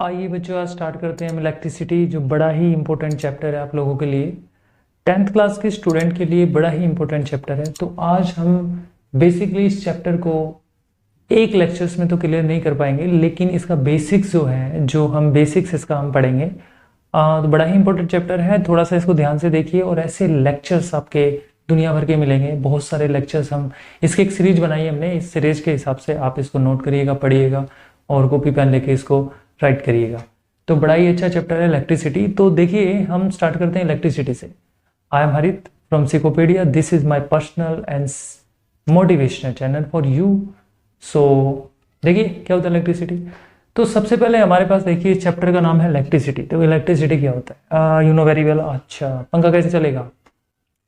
आइए बच्चों, आज स्टार्ट करते हैं हम इलेक्ट्रिसिटी, जो बड़ा ही इंपॉर्टेंट चैप्टर है आप लोगों के लिए। 10th क्लास के स्टूडेंट के लिए बड़ा ही इंपॉर्टेंट चैप्टर है। तो आज हम बेसिकली इस चैप्टर को एक लेक्चर्स में तो क्लियर नहीं कर पाएंगे, लेकिन इसका बेसिक्स जो है, जो हम बेसिक्स इसका हम पढ़ेंगे। तो बड़ा ही इंपॉर्टेंट चैप्टर है, थोड़ा सा इसको ध्यान से देखिए। और ऐसे लेक्चर्स आपके दुनिया भर के मिलेंगे, बहुत सारे लेक्चर्स। हम इसकी एक सीरीज बनाई हमने, इस सीरीज के हिसाब से आप इसको नोट करिएगा, पढ़िएगा और कॉपी पेन लेके इसको राइट करिएगा। तो बड़ा ही अच्छा चैप्टर है इलेक्ट्रिसिटी। तो देखिए, हम स्टार्ट करते हैं इलेक्ट्रिसिटी से। I am Harit from Psychopedia. This is my personal and motivational channel for you. So देखिए क्या होता है इलेक्ट्रिसिटी। तो सबसे पहले हमारे पास देखिए चैप्टर का नाम है इलेक्ट्रिसिटी। तो इलेक्ट्रिसिटी क्या होता है? You know very well. अच्छा, पंखा कैसे चलेगा?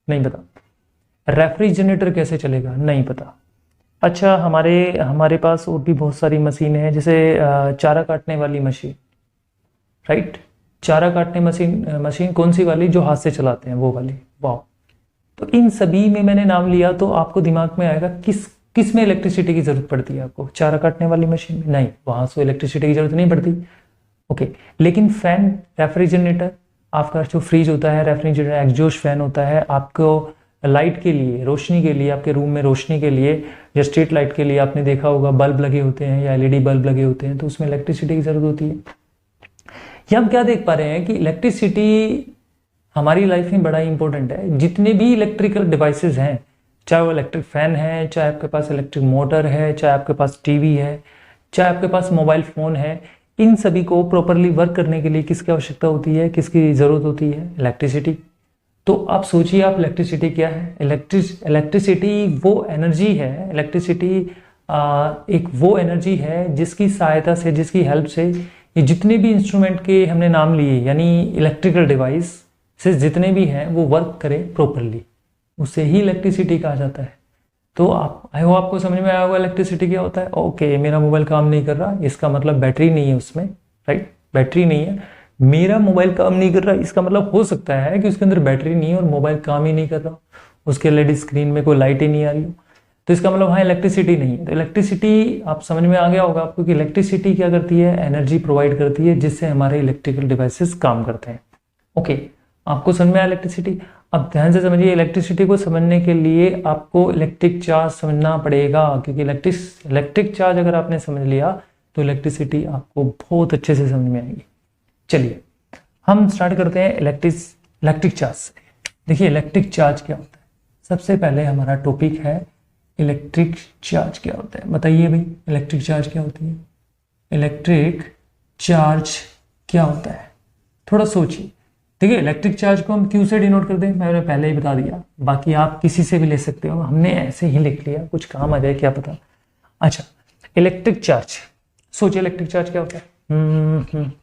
नहीं पता। रेफ्रिजरेटर कैसे चलेगा? नहीं पता। अच्छा, हमारे पास और भी बहुत सारी मशीन है, जैसे चारा काटने वाली मशीन, राइट। चारा काटने मशीन कौन सी वाली? जो हाथ से चलाते हैं वो वाली। वाह। तो इन सभी में मैंने नाम लिया तो आपको दिमाग में आएगा किस में इलेक्ट्रिसिटी की जरूरत पड़ती है आपको? चारा काटने वाली मशीन में? नहीं, वहां से इलेक्ट्रिसिटी की जरूरत नहीं पड़ती। ओके, लेकिन फैन, रेफ्रिजरेटर, आपका जो फ्रिज होता है, रेफ्रिजरेटर, एग्जॉस्ट फैन होता है, आपको लाइट के लिए, रोशनी के लिए, आपके रूम में रोशनी के लिए, या स्ट्रीट लाइट के लिए आपने देखा होगा बल्ब लगे होते हैं या एलईडी बल्ब लगे होते हैं, तो उसमें इलेक्ट्रिसिटी की जरूरत होती है। ये हम क्या देख पा रहे हैं कि इलेक्ट्रिसिटी हमारी लाइफ में बड़ा इंपॉर्टेंट है। जितने भी इलेक्ट्रिकल डिवाइसेस हैं, चाहे वो इलेक्ट्रिक फैन है, चाहे आपके पास इलेक्ट्रिक मोटर है, चाहे आपके पास टीवी है, चाहे आपके पास मोबाइल फोन है, इन सभी को प्रॉपरली वर्क करने के लिए किसकी आवश्यकता होती है, किसकी जरूरत होती है? इलेक्ट्रिसिटी। तो आप सोचिए, आप इलेक्ट्रिसिटी क्या है? इलेक्ट्रिसिटी वो एनर्जी है, इलेक्ट्रिसिटी एक वो एनर्जी है जिसकी सहायता से, जिसकी हेल्प से ये जितने भी इंस्ट्रूमेंट के हमने नाम लिए, यानी इलेक्ट्रिकल डिवाइस से जितने भी हैं, वो वर्क करें प्रॉपरली, उसे ही इलेक्ट्रिसिटी कहा जाता है। तो आपको समझ में आया होगा इलेक्ट्रिसिटी क्या होता है। ओके, मेरा मोबाइल काम नहीं कर रहा, इसका मतलब बैटरी नहीं है उसमें, राइट। बैटरी नहीं है, मेरा मोबाइल काम नहीं कर रहा, इसका मतलब हो सकता है कि उसके अंदर बैटरी नहीं है और मोबाइल काम ही नहीं कर रहा, उसके एलईडी स्क्रीन में कोई लाइट ही नहीं आ रही हो, तो इसका मतलब हाँ इलेक्ट्रिसिटी नहीं है। तो इलेक्ट्रिसिटी आप समझ में आ गया होगा आपको कि इलेक्ट्रिसिटी क्या करती है? एनर्जी प्रोवाइड करती है, जिससे हमारे इलेक्ट्रिकल डिवाइसेस काम करते हैं। ओके, आपको समझ में आया इलेक्ट्रिसिटी। अब ध्यान से समझिए, इलेक्ट्रिसिटी को समझने के लिए आपको इलेक्ट्रिक चार्ज समझना पड़ेगा, क्योंकि इलेक्ट्रिक चार्ज अगर आपने समझ लिया तो इलेक्ट्रिसिटी आपको बहुत अच्छे से समझ में आएगी। चलिए हम स्टार्ट करते हैं इलेक्ट्रिक चार्ज से। देखिए इलेक्ट्रिक चार्ज क्या होता है। सबसे पहले हमारा टॉपिक है इलेक्ट्रिक चार्ज क्या होता है। बताइए भाई, इलेक्ट्रिक चार्ज क्या होती है? इलेक्ट्रिक चार्ज क्या होता है? थोड़ा सोचिए। देखिए, इलेक्ट्रिक चार्ज को हम क्यू से डिनोट करते हैं, मैंने पहले ही बता दिया, बाकी आप किसी से भी ले सकते हो, हमने ऐसे ही लिख लिया, कुछ काम आ जाए क्या पता। अच्छा, इलेक्ट्रिक चार्ज, सोचिए इलेक्ट्रिक चार्ज क्या होता है।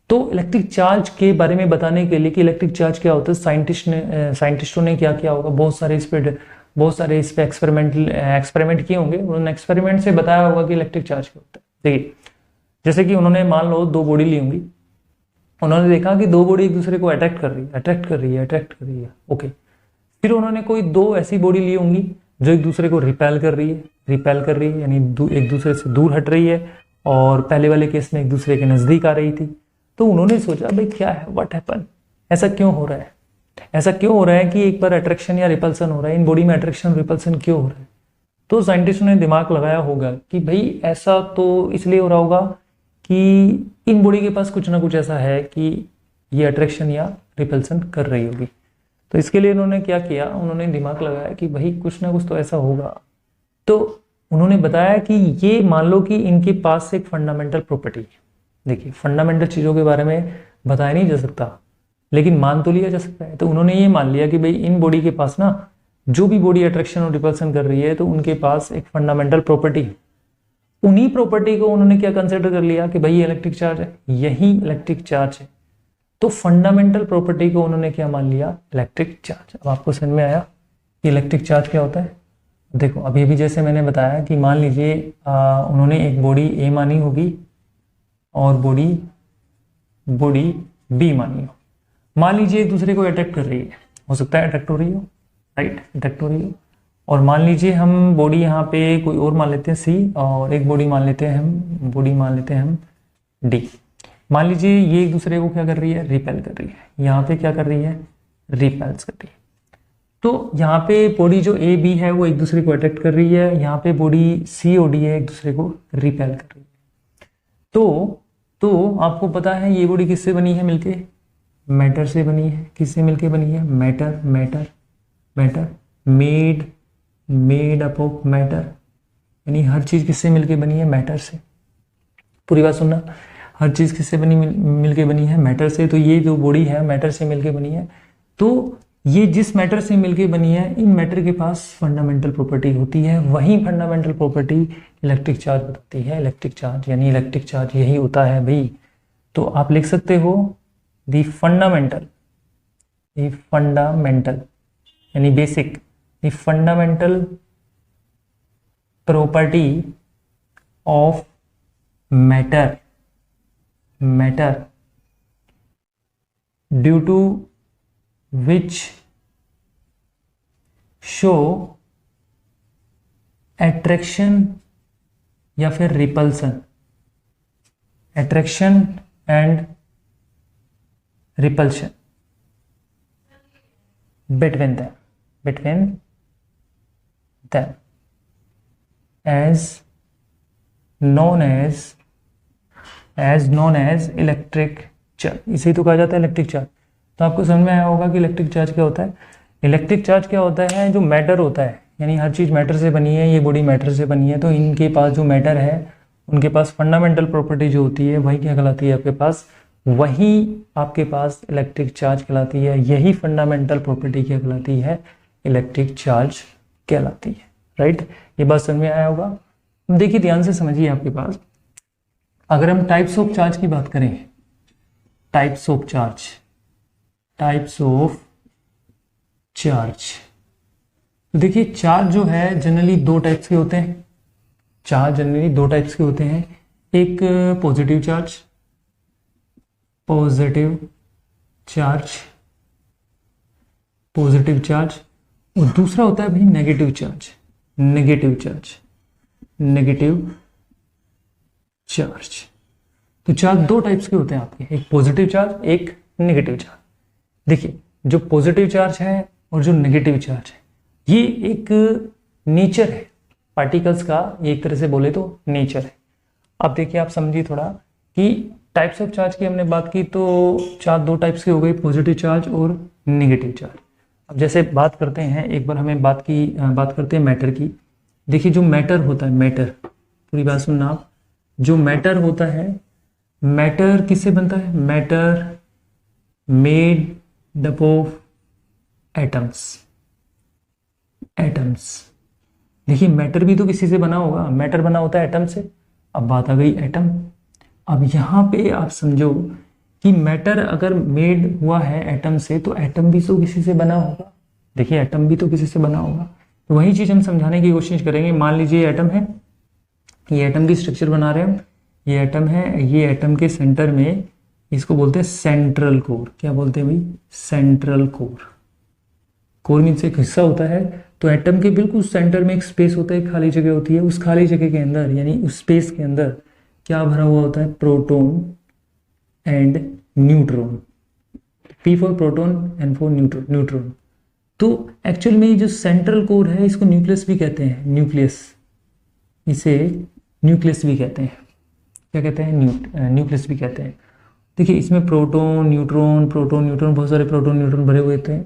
तो इलेक्ट्रिक चार्ज के बारे में बताने के लिए कि इलेक्ट्रिक चार्ज क्या होता है, साइंटिस्टों ने क्या किया होगा, बहुत सारे इस पे एक्सपेरिमेंट किए होंगे। उन्होंने एक्सपेरिमेंट से बताया होगा कि इलेक्ट्रिक चार्ज क्या होता है। देखिए, जैसे कि उन्होंने मान लो दो बॉडी ली होंगी, उन्होंने देखा कि दो बॉडी एक दूसरे को अट्रैक्ट कर रही है। ओके, फिर उन्होंने कोई दो ऐसी बॉडी ली होंगी जो एक दूसरे को रिपेल कर रही है, यानी एक दूसरे से दूर हट रही है, और पहले वाले केस में एक दूसरे के नजदीक आ रही थी। तो उन्होंने सोचा भाई क्या है, व्हाट हैपन, ऐसा क्यों हो रहा है कि एक बार अट्रैक्शन या रिपल्सन हो रहा है, इन बॉडी में अट्रैक्शन रिपल्सन क्यों हो रहा है? तो साइंटिस्टों ने दिमाग लगाया होगा कि भाई ऐसा तो इसलिए हो रहा होगा कि इन बॉडी के पास कुछ ना कुछ ऐसा है कि ये अट्रैक्शन या रिपल्सन कर रही होगी। तो इसके लिए इन्होंने क्या किया, उन्होंने दिमाग लगाया कि भाई कुछ ना कुछ तो ऐसा होगा। तो उन्होंने बताया कि ये मान लो कि इनके पास एक फंडामेंटल प्रॉपर्टी है। देखिए, फंडामेंटल चीज़ों के बारे में बताया नहीं जा सकता, लेकिन मान तो लिया जा सकता है। तो उन्होंने ये मान लिया कि भाई इन बॉडी के पास ना, जो भी बॉडी अट्रैक्शन और रिपल्सन कर रही है, तो उनके पास एक फंडामेंटल प्रॉपर्टी है। उन्हीं प्रॉपर्टी को उन्होंने क्या कंसिडर कर लिया कि भाई ये इलेक्ट्रिक चार्ज है, यही इलेक्ट्रिक चार्ज है। तो फंडामेंटल प्रॉपर्टी को उन्होंने क्या मान लिया? Electric charge. अब आपको समझ में आया कि इलेक्ट्रिक चार्ज क्या होता है। देखो, अभी भी जैसे मैंने बताया कि मान लीजिए उन्होंने एक बॉडी ए मानी होगी और बॉडी बी मानी हो। मान लीजिए एक दूसरे को अट्रैक्ट कर रही है, हो सकता है अट्रैक्ट हो रही हो, राइट, अट्रैक्ट हो रही हो। और मान लीजिए हम बॉडी यहाँ पे कोई और मान लेते हैं सी, और एक बॉडी मान लेते हैं हम डी। मान लीजिए ये एक दूसरे को क्या कर रही है, रिपेल कर रही है, यहाँ पे क्या कर रही है, रिपेल्स कर रही है। तो यहाँ पे बॉडी जो ए बी है वो एक दूसरे को अट्रैक्ट कर रही है, यहाँ पे बॉडी सी और डी है एक दूसरे को रिपेल कर रही है। तो आपको पता है ये बॉडी किससे बनी है, मिलके मैटर से बनी है। किससे मिलके बनी है, matter, matter, matter, made up of matter, यानी हर चीज किससे मिलके बनी है, मैटर से। पूरी बात सुनना, हर चीज किससे बनी, मिलके बनी है, मैटर से। तो ये जो बॉडी है मैटर से मिलके बनी है। तो ये जिस मैटर से मिलके बनी है, इन मैटर के पास फंडामेंटल प्रॉपर्टी होती है, वही फंडामेंटल प्रॉपर्टी इलेक्ट्रिक चार्ज बताती है। इलेक्ट्रिक चार्ज यानी इलेक्ट्रिक चार्ज यही होता है भाई। तो आप लिख सकते हो द फंडामेंटल यानी basic, the fundamental property of matter due to which show attraction या फिर repulsion, attraction and repulsion between them as known as electric charge. इसे तो कहा जाता है इलेक्ट्रिक चार्ज। तो आपको समझ में आया होगा कि इलेक्ट्रिक चार्ज क्या होता है। इलेक्ट्रिक चार्ज क्या होता है, जो मैटर होता है, यानी हर चीज मैटर से बनी है, ये बॉडी मैटर से बनी है, तो इनके पास जो मैटर है उनके पास फंडामेंटल प्रॉपर्टी जो होती है वही क्या कहलाती है आपके पास, वही आपके पास इलेक्ट्रिक चार्ज कहलाती है। यही फंडामेंटल प्रॉपर्टी क्या कहलाती है, इलेक्ट्रिक चार्ज कहलाती है। राइट, ये बात समझ में आया होगा। देखिए ध्यान से समझिए, आपके पास अगर हम टाइप्स ऑफ चार्ज की बात करें, टाइप्स ऑफ चार्ज, तो देखिए चार्ज जो है जनरली दो टाइप्स के होते हैं। चार्ज जनरली दो टाइप्स के होते हैं, एक पॉजिटिव चार्ज और दूसरा होता है भाई नेगेटिव चार्ज। तो चार्ज दो टाइप्स के होते हैं आपके, एक पॉजिटिव चार्ज, एक नेगेटिव चार्ज। देखिए जो पॉजिटिव चार्ज है और जो नेगेटिव चार्ज है, ये एक नेचर है पार्टिकल्स का, एक तरह से बोले तो नेचर है। अब देखिए आप समझिए थोड़ा कि टाइप्स ऑफ चार्ज की हमने बात की, तो चार्ज दो टाइप्स के हो गए, पॉजिटिव चार्ज और नेगेटिव चार्ज। अब जैसे बात करते हैं, एक बार हमें बात करते हैं मैटर की। देखिए जो मैटर होता है, मैटर, पूरी बात सुनना आप, जो मैटर होता है, मैटर किससे बनता है, matter made up of atoms. देखिए मैटर भी तो किसी से बना होगा, मैटर बना होता है एटम से। अब बात आ गई एटम। अब यहाँ पे आप समझो कि मैटर अगर मेड हुआ है एटम से, तो एटम भी तो किसी से बना होगा। देखिए एटम भी तो किसी से बना होगा। तो वही चीज हम समझाने की कोशिश करेंगे। मान लीजिए एटम है, ये एटम की स्ट्रक्चर बना रहे हैं हम, ये एटम है, ये एटम के सेंटर में, इसको बोलते हैं सेंट्रल कोर। क्या बोलते हैं भाई, सेंट्रल कोर। कोर मीन्स एक हिस्सा होता है। तो एटम के बिल्कुल सेंटर में एक स्पेस होता है, खाली जगह होती है। उस खाली जगह के अंदर यानी उस स्पेस के अंदर क्या भरा हुआ होता है, proton and neutron. P for proton, N for neutron. तो एक्चुअल में जो सेंट्रल कोर है, इसको न्यूक्लियस भी कहते हैं, इसे न्यूक्लियस भी कहते हैं। क्या कहते हैं, न्यूक्लियस भी कहते हैं। देखिए इसमें प्रोटॉन न्यूट्रॉन बहुत सारे प्रोटॉन न्यूट्रॉन भरे हुए थे।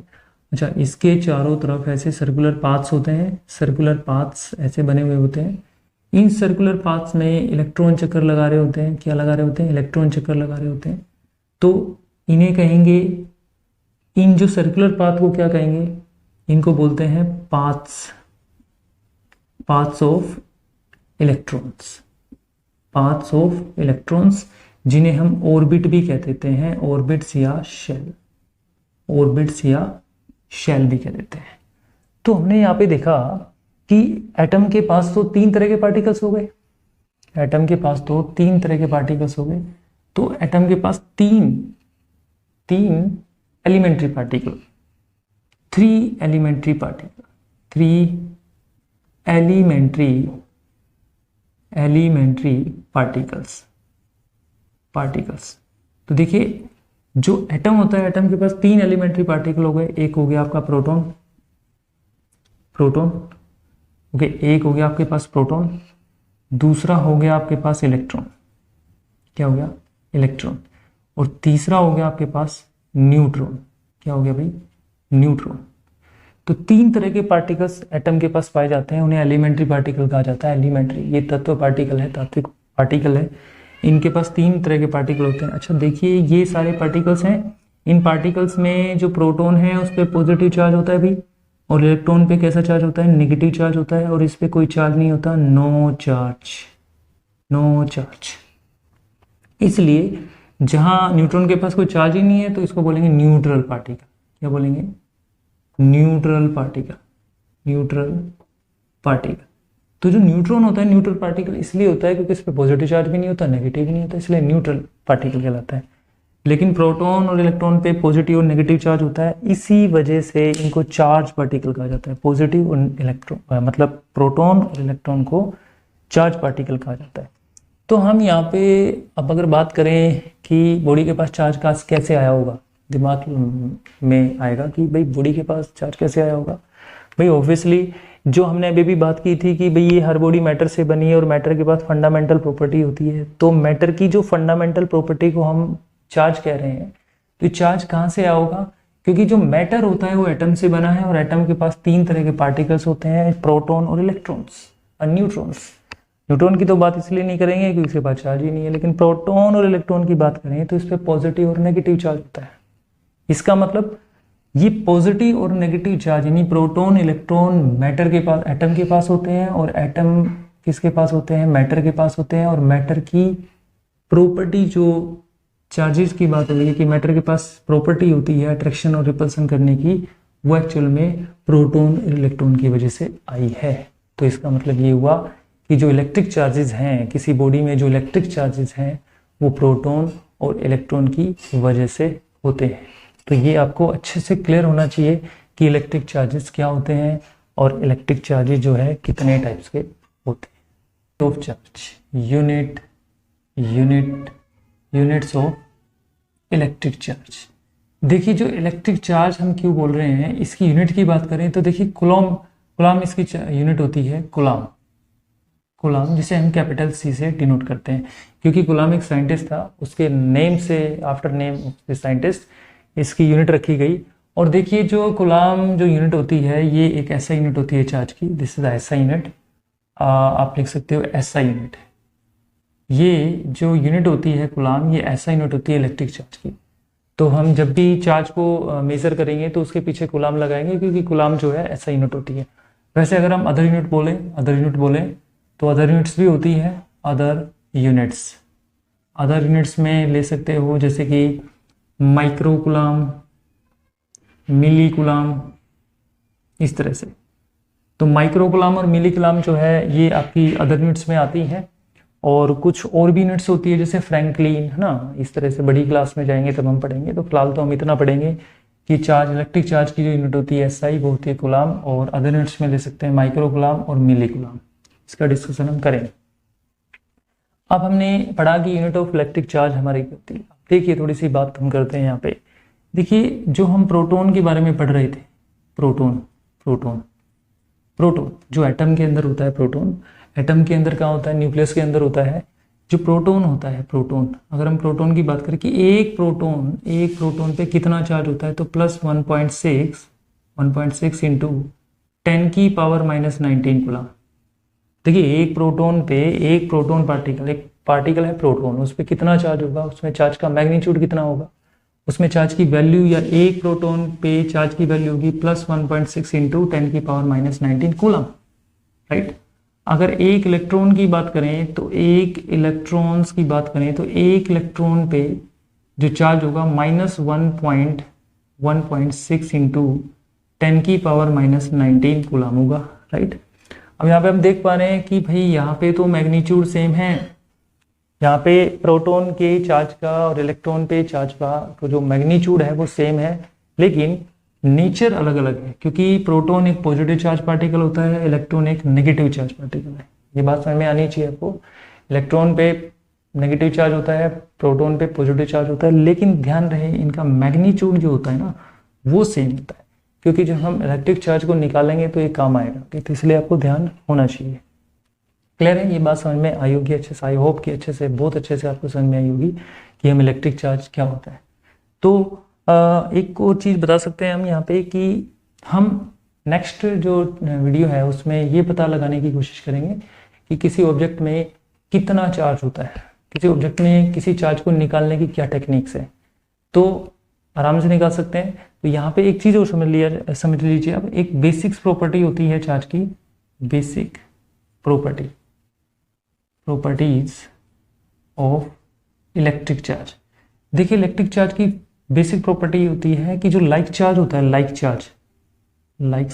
अच्छा, इसके चारों तरफ ऐसे सर्कुलर पाथ्स होते हैं, सर्कुलर पाथ्स ऐसे बने हुए होते हैं। इन सर्कुलर पाथ्स में इलेक्ट्रॉन चक्कर लगा रहे होते हैं। क्या लगा रहे होते हैं, इलेक्ट्रॉन चक्कर लगा रहे होते हैं। तो इन्हें कहेंगे, इन जो सर्कुलर पाथ को क्या कहेंगे, इनको बोलते हैं पाथ्स ऑफ इलेक्ट्रॉन्स, जिन्हें हम ऑर्बिट भी कह देते हैं, ऑर्बिट्स या शेल भी कह देते हैं। तो हमने यहाँ पे देखा कि एटम के पास तो तीन तरह के पार्टिकल्स हो गए। तो एटम के पास तीन elementary particle, three elementary particles. तो देखिए जो एटम होता है, एटम के पास 3 एलिमेंट्री पार्टिकल हो गए। एक हो गया आपका प्रोटॉन, प्रोटॉन ओके, एक हो गया आपके पास प्रोटॉन, दूसरा हो गया आपके पास इलेक्ट्रॉन, क्या हो गया इलेक्ट्रॉन, और तीसरा हो गया आपके पास न्यूट्रॉन, क्या हो गया भाई न्यूट्रॉन। तो 3 तरह के पार्टिकल्स एटम के पास पाए जाते हैं, उन्हें एलिमेंट्री पार्टिकल कहा जाता है। एलिमेंट्री ये तत्व पार्टिकल है, तात्विक पार्टिकल है, इनके पास 3 तरह के पार्टिकल होते हैं। अच्छा देखिए ये सारे पार्टिकल्स हैं, इन पार्टिकल्स में जो प्रोटॉन है उस पर पॉजिटिव चार्ज होता है भाई, और इलेक्ट्रॉन पे कैसा चार्ज होता है नेगेटिव चार्ज होता है, और इस पे कोई चार्ज नहीं होता, नो चार्ज, नो चार्ज। इसलिए जहां न्यूट्रॉन के पास कोई चार्ज ही नहीं है तो इसको बोलेंगे न्यूट्रल पार्टिकल। क्या बोलेंगे न्यूट्रल पार्टिकल, न्यूट्रल पार्टिकल। तो जो न्यूट्रॉन होता है न्यूट्रल पार्टिकल इसलिए होता है क्योंकि इस पर पॉजिटिव चार्ज भी नहीं होता नेगेटिव भी नहीं होता, इसलिए न्यूट्रल पार्टिकल कहलाता है। लेकिन प्रोटॉन और इलेक्ट्रॉन पे पॉजिटिव और नेगेटिव चार्ज होता है, इसी वजह से इनको चार्ज पार्टिकल कहा जाता है। पॉजिटिव और इलेक्ट्रॉन मतलब प्रोटॉन और इलेक्ट्रॉन को चार्ज पार्टिकल कहा जाता है। तो हम यहाँ पे अब अगर बात करें कि बॉडी के पास चार्ज का कैसे आया होगा, दिमाग में आएगा कि भाई बॉडी के पास चार्ज कैसे आया होगा। भाई ऑब्वियसली जो हमने अभी भी बात की थी कि भाई ये हर बॉडी मैटर से बनी है और मैटर के पास फंडामेंटल प्रॉपर्टी होती है, तो मैटर की जो फंडामेंटल प्रॉपर्टी को हम चार्ज कह रहे हैं, तो चार्ज कहाँ से आया होगा, क्योंकि जो मैटर होता है वो एटम से बना है और एटम के पास 3 तरह के पार्टिकल्स होते हैं, प्रोटॉन और इलेक्ट्रॉन्स और न्यूट्रॉन्स। न्यूट्रॉन की तो बात इसलिए नहीं करेंगे क्योंकि इसके पास चार्ज ही नहीं है, लेकिन प्रोटॉन और इलेक्ट्रॉन की बात करें तो इस पर पॉजिटिव और नेगेटिव चार्ज होता है। इसका मतलब ये पॉजिटिव और नेगेटिव चार्ज यानी प्रोटॉन इलेक्ट्रॉन मैटर के पास एटम के पास होते हैं, और एटम किसके पास होते हैं मैटर के पास होते हैं। और मैटर की प्रॉपर्टी जो चार्जेस की बात हो रही है कि मैटर के पास प्रॉपर्टी होती है अट्रैक्शन और रिपल्सन करने की, वो एक्चुअल में प्रोटॉन और इलेक्ट्रॉन की वजह से आई है। तो इसका मतलब ये हुआ कि जो इलेक्ट्रिक चार्जेस हैं किसी बॉडी में, जो इलेक्ट्रिक चार्जेस हैं वो प्रोटॉन और इलेक्ट्रॉन की वजह से होते हैं। तो ये आपको अच्छे से क्लियर होना चाहिए कि इलेक्ट्रिक चार्जेस क्या होते हैं और इलेक्ट्रिक चार्जेस जो है कितने टाइप्स के होते हैं। Of charge units of electric charge. देखिए जो इलेक्ट्रिक चार्ज हम क्यों बोल रहे हैं, इसकी यूनिट की बात करें तो देखिए कूलॉम इसकी यूनिट होती है कूलॉम, जिसे हम कैपिटल C से डिनोट करते हैं, क्योंकि कूलॉम एक साइंटिस्ट था, उसके नेम से after name of the scientist इसकी यूनिट रखी गई। और देखिए जो कूलॉम जो यूनिट होती है ये एक ऐसा यूनिट होती है चार्ज की, दिस इज ऐसा यूनिट, आप लिख सकते हो ऐसा यूनिट। ये जो यूनिट होती है कूलॉम, ये ऐसा यूनिट होती है इलेक्ट्रिक चार्ज की। तो हम जब भी चार्ज को मेजर करेंगे तो उसके पीछे कूलॉम लगाएंगे, क्योंकि कूलॉम जो है ऐसा यूनिट होती है। वैसे अगर हम अदर यूनिट बोलें तो अदर यूनिट्स भी होती है, अदर यूनिट्स में ले सकते हो जैसे कि माइक्रो कूलॉम, मिली कूलॉम, इस तरह से। तो माइक्रो कूलॉम और मिली कूलॉम जो है ये आपकी अदर यूनिट्स में आती हैं। और कुछ और भी यूनिट्स होती है जैसे फ्रैंकलिन, है ना, इस तरह से बड़ी क्लास में जाएंगे तब हम पढ़ेंगे। तो फिलहाल तो हम इतना पढ़ेंगे कि चार्ज इलेक्ट्रिक चार्ज की जो यूनिट होती है SI वो होती है कूलॉम, और अदर यूनिट्स में ले सकते हैं माइक्रो कूलॉम और मिली कूलॉम। इसका डिस्कशन हम करेंगे। अब हमने पढ़ा कि यूनिट ऑफ इलेक्ट्रिक चार्ज हमारी होती है। देखिए थोड़ी सी बात हम करते हैं यहाँ पे। देखिए जो हम प्रोटॉन के बारे में पढ़ रहे थे, प्रोटॉन जो एटम के अंदर होता है, प्रोटॉन एटम के अंदर कहाँ होता है, न्यूक्लियस के अंदर होता है। जो प्रोटॉन होता है, अगर हम प्रोटॉन की बात करें कि एक प्रोटॉन पे कितना चार्ज होता है, तो प्लस 1.6 इंटू 10 की पावर -19 कूलॉम। देखिए एक प्रोटॉन पार्टिकल है प्रोटॉन, उस पर कितना चार्ज होगा, उसमें चार्ज का मैग्नीट्यूड कितना होगा, उसमें चार्ज की वैल्यू या एक प्रोटॉन पे चार्ज की वैल्यू होगी प्लस 1.6 इंटू 10 की पावर -19 कूलॉम, राइट। अगर एक इलेक्ट्रॉन की बात करें तो एक इलेक्ट्रॉन पे जो चार्ज होगा -1.6 इंटू 10 की पावर -19 कूलॉम होगा, राइट। अब यहाँ पे हम देख पा रहे हैं कि भाई यहाँ पे तो मैग्नीट्यूड सेम है, यहाँ पे प्रोटॉन के चार्ज का और इलेक्ट्रॉन पे चार्ज का तो जो मैग्नीट्यूड है वो सेम है, लेकिन नेचर अलग अलग है, क्योंकि प्रोटॉन एक पॉजिटिव चार्ज पार्टिकल होता है, इलेक्ट्रॉन एक नेगेटिव चार्ज पार्टिकल है। ये बात समझ में आनी चाहिए आपको। इलेक्ट्रॉन पे नेगेटिव चार्ज होता है, प्रोटॉन पे पॉजिटिव चार्ज होता है, लेकिन ध्यान रहे इनका मैग्नीट्यूड जो होता है ना वो सेम होता है, क्योंकि जब हम इलेक्ट्रिक चार्ज को निकालेंगे तो ये काम आएगा, तो इसलिए आपको ध्यान होना चाहिए। क्लियर है, ये बात समझ में आई होगी अच्छे से, आई होप कि अच्छे से, बहुत अच्छे से आपको समझ में आई होगी कि हम इलेक्ट्रिक चार्ज क्या होता है। तो एक और चीज़ बता सकते हैं हम यहाँ पे कि हम नेक्स्ट जो वीडियो है उसमें ये पता लगाने की कोशिश करेंगे कि किसी ऑब्जेक्ट में कितना चार्ज होता है, किसी ऑब्जेक्ट में किसी चार्ज को निकालने की क्या टेक्निक्स है, तो आराम से निकाल सकते हैं। तो यहाँ पे एक चीज़ और समझ लीजिए अब, एक बेसिक्स प्रॉपर्टी होती है चार्ज की, basic properties of electric charge. देखिए इलेक्ट्रिक चार्ज की बेसिक प्रॉपर्टी होती है कि जो लाइक चार्ज होता है, like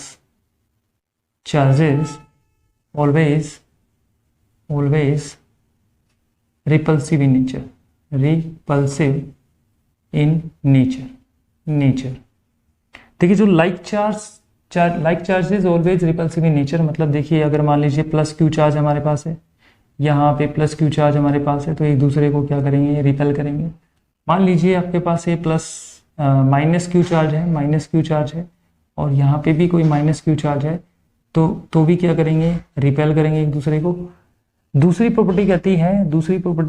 charges always repulsive in nature. देखिए जो like charge is always repulsive in nature, मतलब देखिए अगर मान लीजिए प्लस क्यू चार्ज हमारे पास है, यहाँ पे प्लस क्यू चार्ज हमारे पास है, तो एक दूसरे को क्या करेंगे, रिपेल करेंगे। मान लीजिए आपके पास ये प्लस माइनस क्यू चार्ज है और यहाँ पे भी कोई माइनस क्यू चार्ज है, तो भी क्या करेंगे, रिपेल करेंगे एक दूसरे को। दूसरी प्रॉपर्टी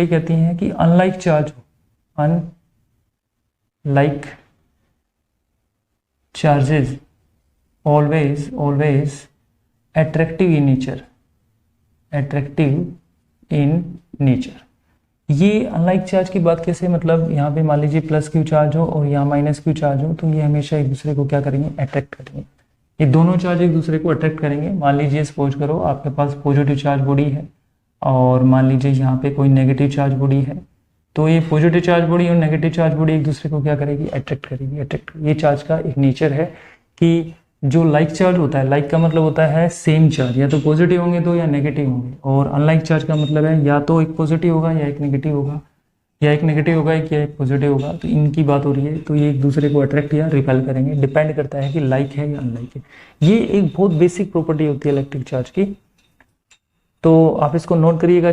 कहती है कि unlike charges always attractive in nature. ये अनलाइक चार्ज की बात कैसे, मतलब यहाँ पे मान लीजिए प्लस क्यू चार्ज हो और यहाँ माइनस क्यू चार्ज हो, तो ये हमेशा एक दूसरे को क्या करेंगे, अट्रैक्ट करेंगे। ये दोनों चार्ज एक दूसरे को अट्रैक्ट करेंगे। मान लीजिए सपोज करो आपके पास पॉजिटिव चार्ज बॉडी है और मान लीजिए यहाँ पे कोई नेगेटिव चार्ज बॉडी है, तो ये पॉजिटिव चार्ज बॉडी और नेगेटिव चार्ज बॉडी एक दूसरे को क्या करेगी, अट्रैक्ट करेगी। ये चार्ज का एक नेचर है कि जो लाइक चार्ज होता है, लाइक का मतलब होता है सेम चार्ज, या तो पॉजिटिव होंगे तो या नेगेटिव होंगे, और अनलाइक चार्ज का मतलब है या तो एक पॉजिटिव होगा या एक नेगेटिव होगा, या एक नेगेटिव होगा या एक पॉजिटिव होगा। तो इनकी बात हो रही है, तो ये एक दूसरे को अट्रैक्ट या रिपेल करेंगे, डिपेंड करता है कि लाइक है या अनलाइक है। ये एक बहुत बेसिक प्रॉपर्टी होती है इलेक्ट्रिक चार्ज की, तो आप इसको नोट करिएगा।